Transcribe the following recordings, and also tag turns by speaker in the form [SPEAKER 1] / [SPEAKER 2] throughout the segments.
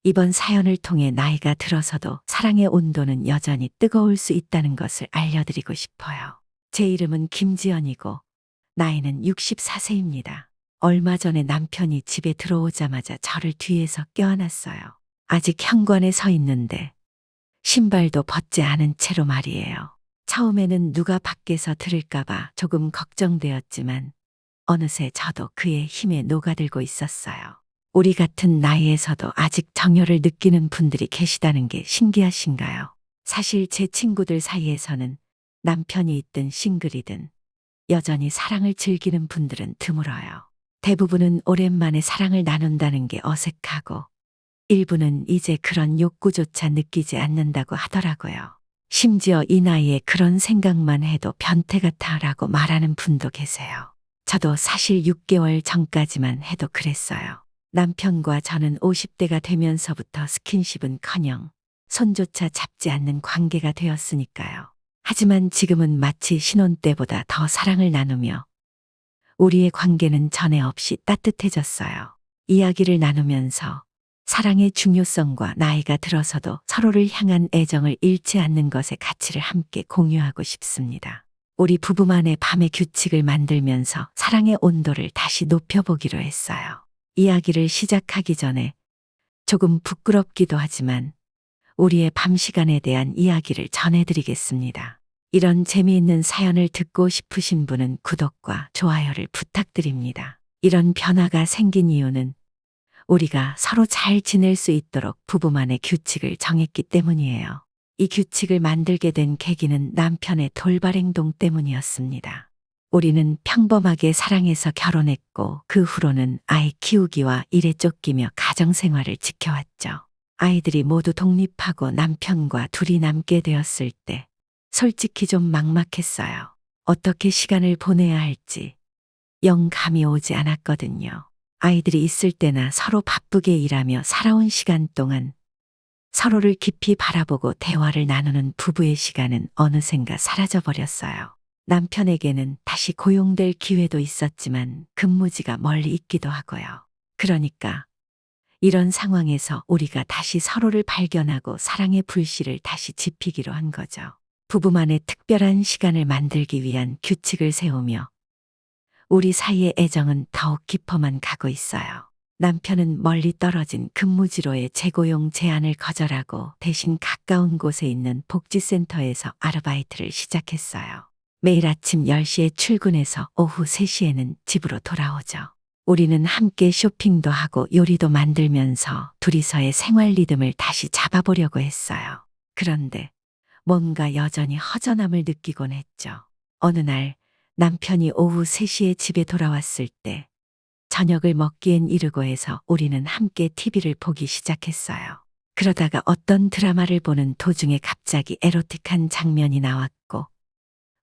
[SPEAKER 1] 이번 사연을 통해 나이가 들어서도 사랑의 온도는 여전히 뜨거울 수 있다는 것을 알려드리고 싶어요. 제 이름은 김지연이고 나이는 64세입니다. 얼마 전에 남편이 집에 들어오자마자 저를 뒤에서 껴안았어요. 아직 현관에 서 있는데 신발도 벗지 않은 채로 말이에요. 처음에는 누가 밖에서 들을까봐 조금 걱정되었지만 어느새 저도 그의 힘에 녹아들고 있었어요. 우리 같은 나이에서도 아직 정열을 느끼는 분들이 계시다는 게 신기하신가요? 사실 제 친구들 사이에서는 남편이 있든 싱글이든 여전히 사랑을 즐기는 분들은 드물어요. 대부분은 오랜만에 사랑을 나눈다는 게 어색하고 일부는 이제 그런 욕구조차 느끼지 않는다고 하더라고요. 심지어 이 나이에 그런 생각만 해도 변태 같아라고 말하는 분도 계세요. 저도 사실 6개월 전까지만 해도 그랬어요. 남편과 저는 50대가 되면서부터 스킨십은커녕 손조차 잡지 않는 관계가 되었으니까요. 하지만 지금은 마치 신혼 때보다 더 사랑을 나누며 우리의 관계는 전에 없이 따뜻해졌어요. 이야기를 나누면서 사랑의 중요성과 나이가 들어서도 서로를 향한 애정을 잃지 않는 것의 가치를 함께 공유하고 싶습니다. 우리 부부만의 밤의 규칙을 만들면서 사랑의 온도를 다시 높여보기로 했어요. 이야기를 시작하기 전에 조금 부끄럽기도 하지만 우리의 밤 시간에 대한 이야기를 전해드리겠습니다. 이런 재미있는 사연을 듣고 싶으신 분은 구독과 좋아요를 부탁드립니다. 이런 변화가 생긴 이유는 우리가 서로 잘 지낼 수 있도록 부부만의 규칙을 정했기 때문이에요. 이 규칙을 만들게 된 계기는 남편의 돌발 행동 때문이었습니다. 우리는 평범하게 사랑해서 결혼했고 그 후로는 아이 키우기와 일에 쫓기며 가정생활을 지켜왔죠. 아이들이 모두 독립하고 남편과 둘이 남게 되었을 때 솔직히 좀 막막했어요. 어떻게 시간을 보내야 할지 영 감이 오지 않았거든요. 아이들이 있을 때나 서로 바쁘게 일하며 살아온 시간 동안 서로를 깊이 바라보고 대화를 나누는 부부의 시간은 어느샌가 사라져버렸어요. 남편에게는 다시 고용될 기회도 있었지만 근무지가 멀리 있기도 하고요. 그러니까 이런 상황에서 우리가 다시 서로를 발견하고 사랑의 불씨를 다시 지피기로 한 거죠. 부부만의 특별한 시간을 만들기 위한 규칙을 세우며 우리 사이의 애정은 더욱 깊어만 가고 있어요. 남편은 멀리 떨어진 근무지로의 재고용 제안을 거절하고 대신 가까운 곳에 있는 복지센터에서 아르바이트를 시작했어요. 매일 아침 10시에 출근해서 오후 3시에는 집으로 돌아오죠. 우리는 함께 쇼핑도 하고 요리도 만들면서 둘이서의 생활 리듬을 다시 잡아보려고 했어요. 그런데 뭔가 여전히 허전함을 느끼곤 했죠. 어느 날 남편이 오후 3시에 집에 돌아왔을 때 저녁을 먹기엔 이르고 해서 우리는 함께 TV를 보기 시작했어요. 그러다가 어떤 드라마를 보는 도중에 갑자기 에로틱한 장면이 나왔고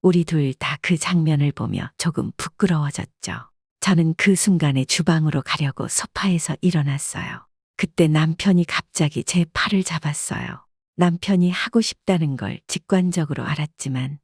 [SPEAKER 1] 우리 둘 다 그 장면을 보며 조금 부끄러워졌죠. 저는 그 순간에 주방으로 가려고 소파에서 일어났어요. 그때 남편이 갑자기 제 팔을 잡았어요. 남편이 하고 싶다는 걸 직관적으로 알았지만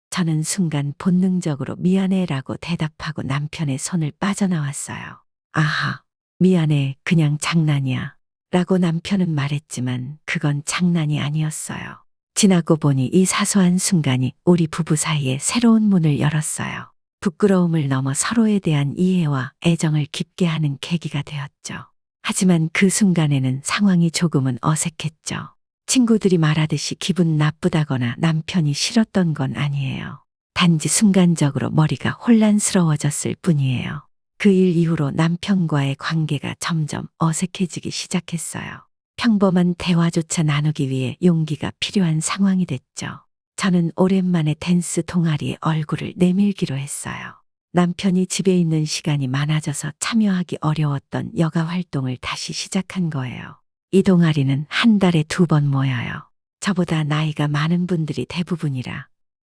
[SPEAKER 1] 저는 순간 본능적으로 미안해라고 대답하고 남편의 손을 빠져나왔어요. 아하, 미안해, 그냥 장난이야 라고 남편은 말했지만 그건 장난이 아니었어요. 지나고 보니 이 사소한 순간이 우리 부부 사이에 새로운 문을 열었어요. 부끄러움을 넘어 서로에 대한 이해와 애정을 깊게 하는 계기가 되었죠. 하지만 그 순간에는 상황이 조금은 어색했죠. 친구들이 말하듯이 기분 나쁘다거나 남편이 싫었던 건 아니에요. 단지 순간적으로 머리가 혼란스러워졌을 뿐이에요. 그 일 이후로 남편과의 관계가 점점 어색해지기 시작했어요. 평범한 대화조차 나누기 위해 용기가 필요한 상황이 됐죠. 저는 오랜만에 댄스 동아리에 얼굴을 내밀기로 했어요. 남편이 집에 있는 시간이 많아져서 참여하기 어려웠던 여가 활동을 다시 시작한 거예요. 이 동아리는 한 달에 2번 모여요. 저보다 나이가 많은 분들이 대부분이라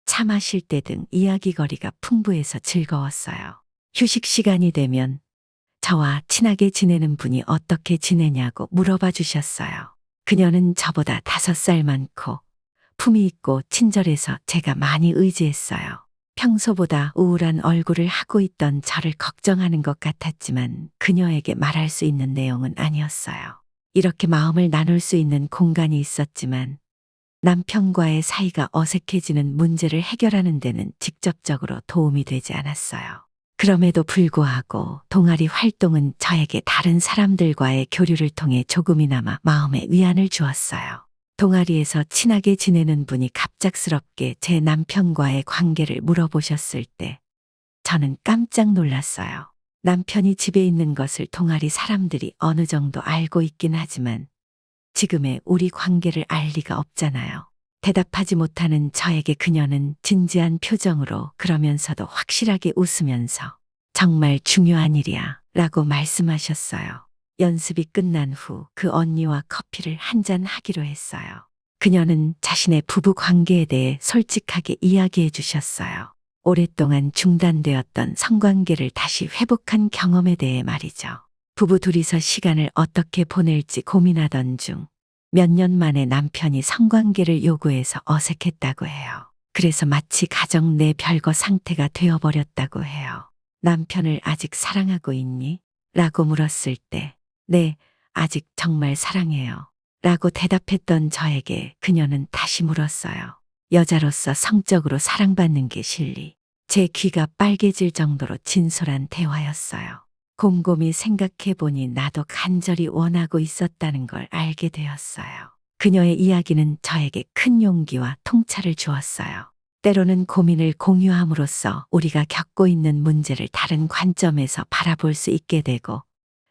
[SPEAKER 1] 차 마실 때 등 이야기거리가 풍부해서 즐거웠어요. 휴식 시간이 되면 저와 친하게 지내는 분이 어떻게 지내냐고 물어봐 주셨어요. 그녀는 저보다 5살 많고 품위 있고 친절해서 제가 많이 의지했어요. 평소보다 우울한 얼굴을 하고 있던 저를 걱정하는 것 같았지만 그녀에게 말할 수 있는 내용은 아니었어요. 이렇게 마음을 나눌 수 있는 공간이 있었지만 남편과의 사이가 어색해지는 문제를 해결하는 데는 직접적으로 도움이 되지 않았어요. 그럼에도 불구하고 동아리 활동은 저에게 다른 사람들과의 교류를 통해 조금이나마 마음의 위안을 주었어요. 동아리에서 친하게 지내는 분이 갑작스럽게 제 남편과의 관계를 물어보셨을 때 저는 깜짝 놀랐어요. 남편이 집에 있는 것을 동아리 사람들이 어느 정도 알고 있긴 하지만 지금의 우리 관계를 알 리가 없잖아요. 대답하지 못하는 저에게 그녀는 진지한 표정으로 그러면서도 확실하게 웃으면서 정말 중요한 일이야 라고 말씀하셨어요. 연습이 끝난 후 그 언니와 커피를 한잔 하기로 했어요. 그녀는 자신의 부부 관계에 대해 솔직하게 이야기해 주셨어요. 오랫동안 중단되었던 성관계를 다시 회복한 경험에 대해 말이죠. 부부 둘이서 시간을 어떻게 보낼지 고민하던 중 몇 년 만에 남편이 성관계를 요구해서 어색했다고 해요. 그래서 마치 가정 내 별거 상태가 되어버렸다고 해요. 남편을 아직 사랑하고 있니? 라고 물었을 때, 네, 아직 정말 사랑해요. 라고 대답했던 저에게 그녀는 다시 물었어요. 여자로서 성적으로 사랑받는 게 실리. 제 귀가 빨개질 정도로 진솔한 대화였어요. 곰곰이 생각해보니 나도 간절히 원하고 있었다는 걸 알게 되었어요. 그녀의 이야기는 저에게 큰 용기와 통찰을 주었어요. 때로는 고민을 공유함으로써 우리가 겪고 있는 문제를 다른 관점에서 바라볼 수 있게 되고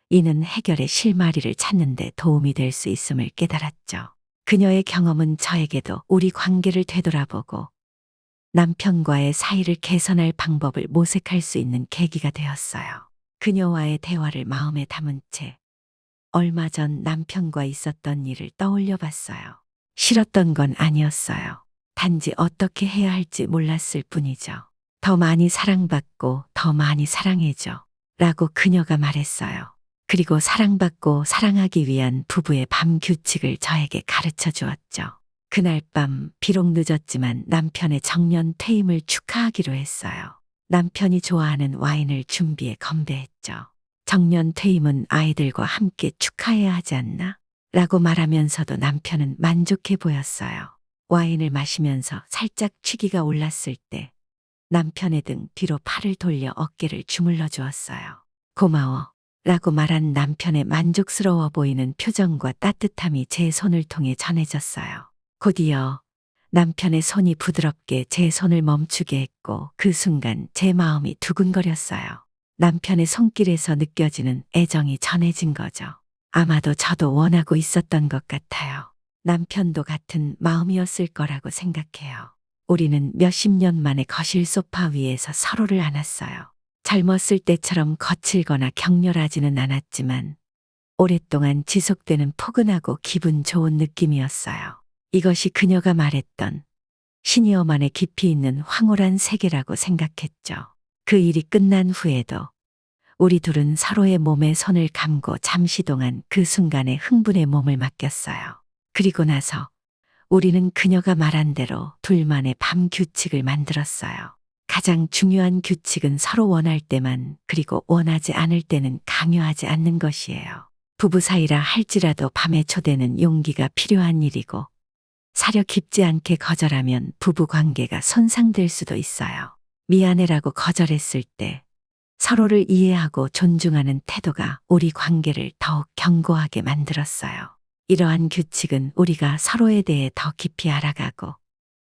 [SPEAKER 1] 이는 해결의 실마리를 찾는 데 도움이 될 수 있음을 깨달았죠. 그녀의 경험은 저에게도 우리 관계를 되돌아보고 남편과의 사이를 개선할 방법을 모색할 수 있는 계기가 되었어요. 그녀와의 대화를 마음에 담은 채 얼마 전 남편과 있었던 일을 떠올려 봤어요. 싫었던 건 아니었어요. 단지 어떻게 해야 할지 몰랐을 뿐이죠. 더 많이 사랑받고 더 많이 사랑해줘 라고 그녀가 말했어요. 그리고 사랑받고 사랑하기 위한 부부의 밤 규칙을 저에게 가르쳐 주었죠. 그날 밤 비록 늦었지만 남편의 정년 퇴임을 축하하기로 했어요. 남편이 좋아하는 와인을 준비해 건배했죠. 정년 퇴임은 아이들과 함께 축하해야 하지 않나? 라고 말하면서도 남편은 만족해 보였어요. 와인을 마시면서 살짝 취기가 올랐을 때 남편의 등 뒤로 팔을 돌려 어깨를 주물러 주었어요. 고마워 라고 말한 남편의 만족스러워 보이는 표정과 따뜻함이 제 손을 통해 전해졌어요. 곧이어 남편의 손이 부드럽게 제 손을 멈추게 했고 그 순간 제 마음이 두근거렸어요. 남편의 손길에서 느껴지는 애정이 전해진 거죠. 아마도 저도 원하고 있었던 것 같아요. 남편도 같은 마음이었을 거라고 생각해요. 우리는 몇십 년 만에 거실 소파 위에서 서로를 안았어요. 젊었을 때처럼 거칠거나 격렬하지는 않았지만 오랫동안 지속되는 포근하고 기분 좋은 느낌이었어요. 이것이 그녀가 말했던 시니어만의 깊이 있는 황홀한 세계라고 생각했죠. 그 일이 끝난 후에도 우리 둘은 서로의 몸에 손을 감고 잠시 동안 그 순간에 흥분에 몸을 맡겼어요. 그리고 나서 우리는 그녀가 말한 대로 둘만의 밤 규칙을 만들었어요. 가장 중요한 규칙은 서로 원할 때만 그리고 원하지 않을 때는 강요하지 않는 것이에요. 부부 사이라 할지라도 밤에 초대는 용기가 필요한 일이고 사려 깊지 않게 거절하면 부부 관계가 손상될 수도 있어요. 미안해라고 거절했을 때 서로를 이해하고 존중하는 태도가 우리 관계를 더욱 견고하게 만들었어요. 이러한 규칙은 우리가 서로에 대해 더 깊이 알아가고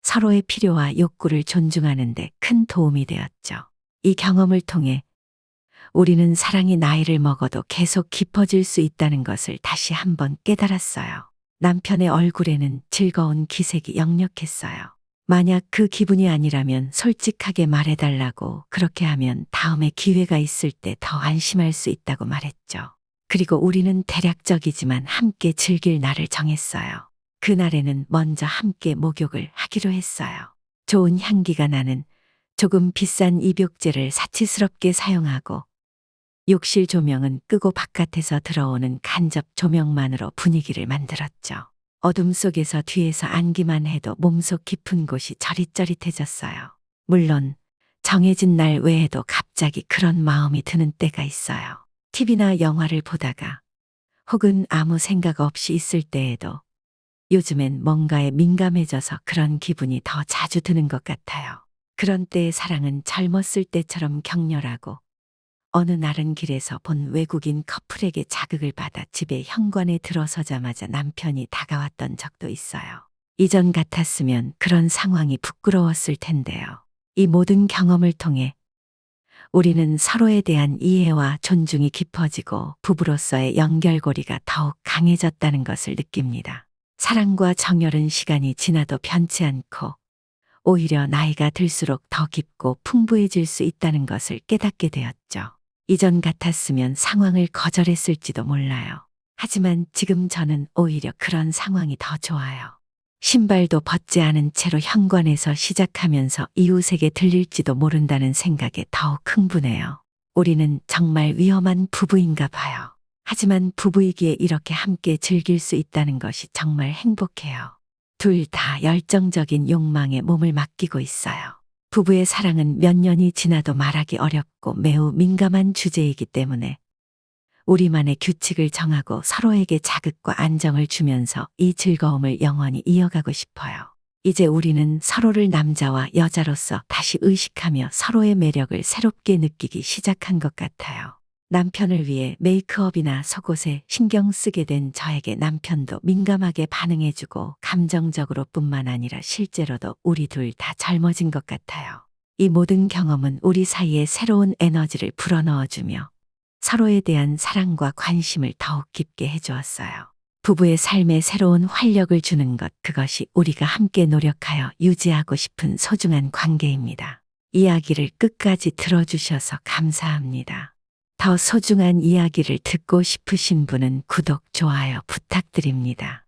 [SPEAKER 1] 서로의 필요와 욕구를 존중하는 데 큰 도움이 되었죠. 이 경험을 통해 우리는 사랑이 나이를 먹어도 계속 깊어질 수 있다는 것을 다시 한번 깨달았어요. 남편의 얼굴에는 즐거운 기색이 역력했어요. 만약 그 기분이 아니라면 솔직하게 말해달라고 그렇게 하면 다음에 기회가 있을 때 더 안심할 수 있다고 말했죠. 그리고 우리는 대략적이지만 함께 즐길 날을 정했어요. 그날에는 먼저 함께 목욕을 하기로 했어요. 좋은 향기가 나는 조금 비싼 입욕제를 사치스럽게 사용하고 욕실 조명은 끄고 바깥에서 들어오는 간접 조명만으로 분위기를 만들었죠. 어둠 속에서 뒤에서 안기만 해도 몸속 깊은 곳이 저릿저릿해졌어요. 물론 정해진 날 외에도 갑자기 그런 마음이 드는 때가 있어요. TV나 영화를 보다가 혹은 아무 생각 없이 있을 때에도 요즘엔 뭔가에 민감해져서 그런 기분이 더 자주 드는 것 같아요. 그런 때의 사랑은 젊었을 때처럼 격렬하고 어느 날은 길에서 본 외국인 커플에게 자극을 받아 집에 현관에 들어서자마자 남편이 다가왔던 적도 있어요. 이전 같았으면 그런 상황이 부끄러웠을 텐데요. 이 모든 경험을 통해 우리는 서로에 대한 이해와 존중이 깊어지고 부부로서의 연결고리가 더욱 강해졌다는 것을 느낍니다. 사랑과 정열은 시간이 지나도 변치 않고 오히려 나이가 들수록 더 깊고 풍부해질 수 있다는 것을 깨닫게 되었죠. 이전 같았으면 상황을 거절했을지도 몰라요. 하지만 지금 저는 오히려 그런 상황이 더 좋아요. 신발도 벗지 않은 채로 현관에서 시작하면서 이웃에게 들릴지도 모른다는 생각에 더욱 흥분해요. 우리는 정말 위험한 부부인가 봐요. 하지만 부부이기에 이렇게 함께 즐길 수 있다는 것이 정말 행복해요. 둘 다 열정적인 욕망에 몸을 맡기고 있어요. 부부의 사랑은 몇 년이 지나도 말하기 어렵고 매우 민감한 주제이기 때문에 우리만의 규칙을 정하고 서로에게 자극과 안정을 주면서 이 즐거움을 영원히 이어가고 싶어요. 이제 우리는 서로를 남자와 여자로서 다시 의식하며 서로의 매력을 새롭게 느끼기 시작한 것 같아요. 남편을 위해 메이크업이나 속옷에 신경 쓰게 된 저에게 남편도 민감하게 반응해주고 감정적으로 뿐만 아니라 실제로도 우리 둘 다 젊어진 것 같아요. 이 모든 경험은 우리 사이에 새로운 에너지를 불어넣어주며 서로에 대한 사랑과 관심을 더욱 깊게 해주었어요. 부부의 삶에 새로운 활력을 주는 것, 그것이 우리가 함께 노력하여 유지하고 싶은 소중한 관계입니다. 이야기를 끝까지 들어주셔서 감사합니다. 더 소중한 이야기를 듣고 싶으신 분은 구독, 좋아요 부탁드립니다.